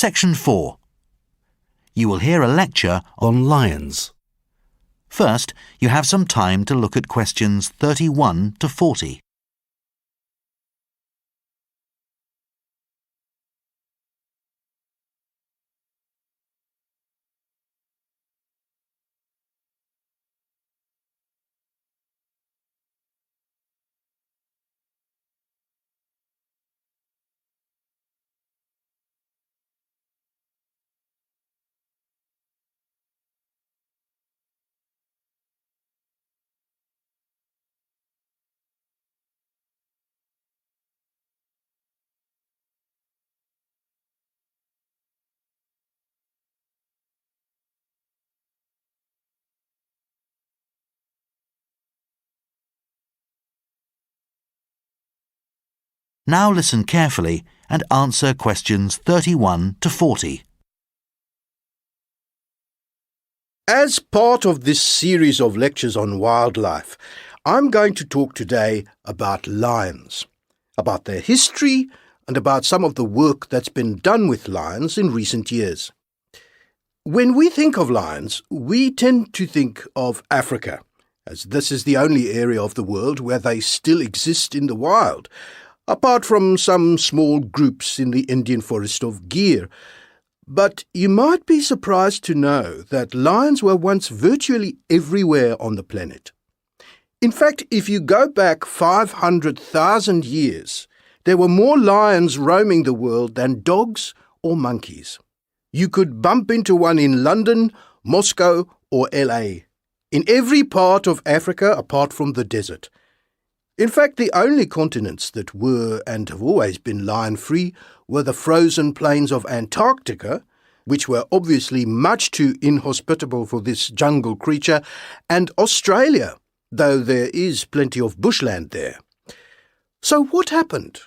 Section 4. You will hear a lecture on lions. First, you have some time to look at questions 31 to 40. Now listen carefully and answer questions 31 to 40. As part of this series of lectures on wildlife, I'm going to talk today about lions, about their history and about some of the work that's been done with lions in recent years. When we think of lions, we tend to think of Africa, as this is the only area of the world where they still exist in the wild, apart from some small groups in the Indian forest of Gir. But you might be surprised to know that lions were once virtually everywhere on the planet. In fact, if you go back 500,000 years, there were more lions roaming the world than dogs or monkeys. You could bump into one in London, Moscow, or LA, in every part of Africa apart from the desert. In fact, the only continents that were and have always been lion-free were the frozen plains of Antarctica, which were obviously much too inhospitable for this jungle creature, and Australia, though there is plenty of bushland there. So what happened?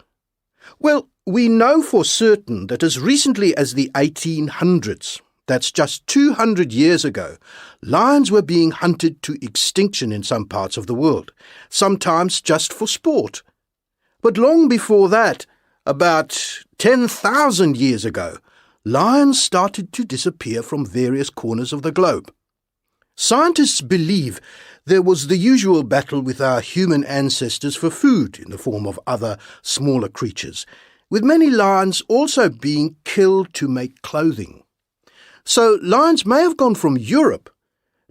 Well, we know for certain that as recently as the 1800s, that's just 200 years ago, lions were being hunted to extinction in some parts of the world, sometimes just for sport. But long before that, about 10,000 years ago, lions started to disappear from various corners of the globe. Scientists believe there was the usual battle with our human ancestors for food in the form of other smaller creatures, with many lions also being killed to make clothing. So lions may have gone from Europe,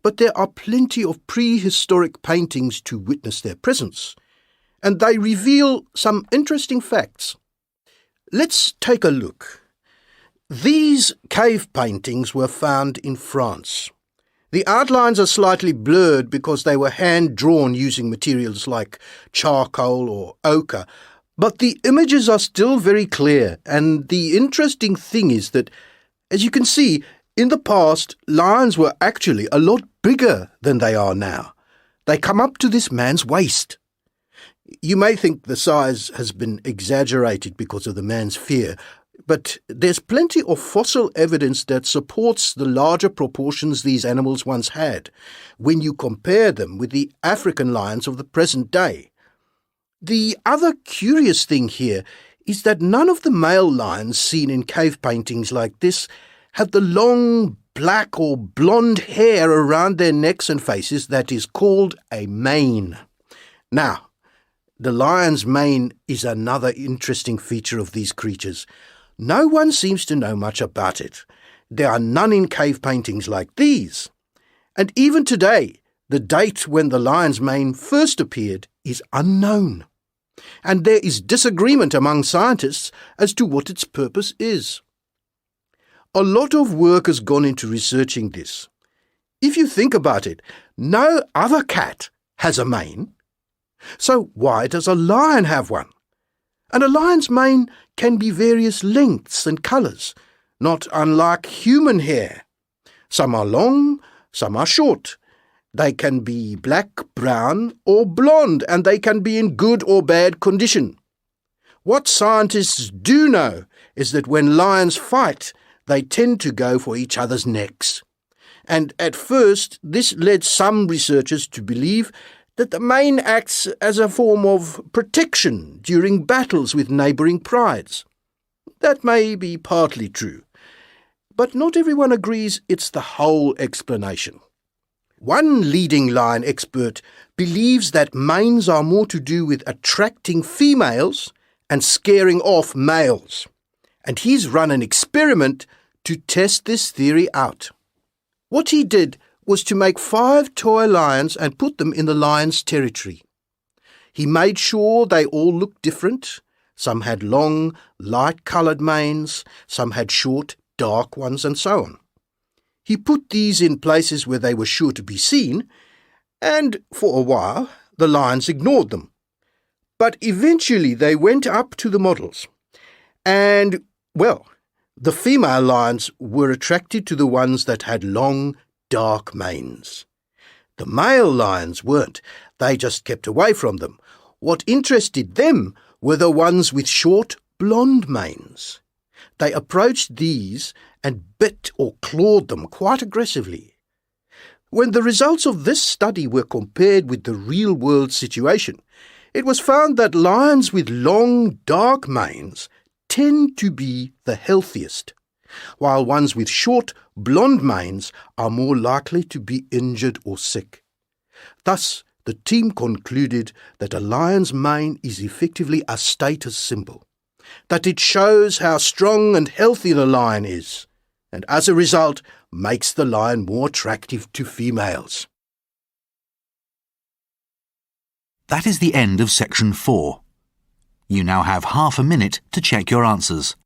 but there are plenty of prehistoric paintings to witness their presence, and they reveal some interesting facts. Let's take a look. These cave paintings were found in France. The outlines are slightly blurred because they were hand-drawn using materials like charcoal or ochre, but the images are still very clear, and the interesting thing is that, as you can see, in the past, lions were actually a lot bigger than they are now. They come up to this man's waist. You may think the size has been exaggerated because of the man's fear, but there's plenty of fossil evidence that supports the larger proportions these animals once had, when you compare them with the African lions of the present day. The other curious thing here is that none of the male lions seen in cave paintings like this have the long black or blonde hair around their necks and faces that is called a mane. Now, the lion's mane is another interesting feature of these creatures. No one seems to know much about it. There are none in cave paintings like these. And even today, the date when the lion's mane first appeared is unknown. And there is disagreement among scientists as to what its purpose is. A lot of work has gone into researching this. If you think about it, no other cat has a mane. So why does a lion have one? And a lion's mane can be various lengths and colours, not unlike human hair. Some are long, some are short. They can be black, brown, or blonde, and they can be in good or bad condition. What scientists do know is that when lions fight, they tend to go for each other's necks. And at first, this led some researchers to believe that the mane acts as a form of protection during battles with neighbouring prides. That may be partly true, but not everyone agrees it's the whole explanation. One leading lion expert believes that manes are more to do with attracting females and scaring off males, and he's run an experiment to test this theory out. What he did was to make 5 toy lions and put them in the lion's territory. He made sure they all looked different. Some had long, light-coloured manes, some had short, dark ones, and so on. He put these in places where they were sure to be seen, and for a while the lions ignored them. But eventually they went up to the models, and, well, the female lions were attracted to the ones that had long, dark manes. The male lions weren't. They just kept away from them. What interested them were the ones with short, blonde manes. They approached these and bit or clawed them quite aggressively. When the results of this study were compared with the real-world situation, it was found that lions with long, dark manes tend to be the healthiest, while ones with short, blonde manes are more likely to be injured or sick. Thus, the team concluded that a lion's mane is effectively a status symbol, that it shows how strong and healthy the lion is, and as a result makes the lion more attractive to females. That is the end of section 4. You now have half a minute to check your answers.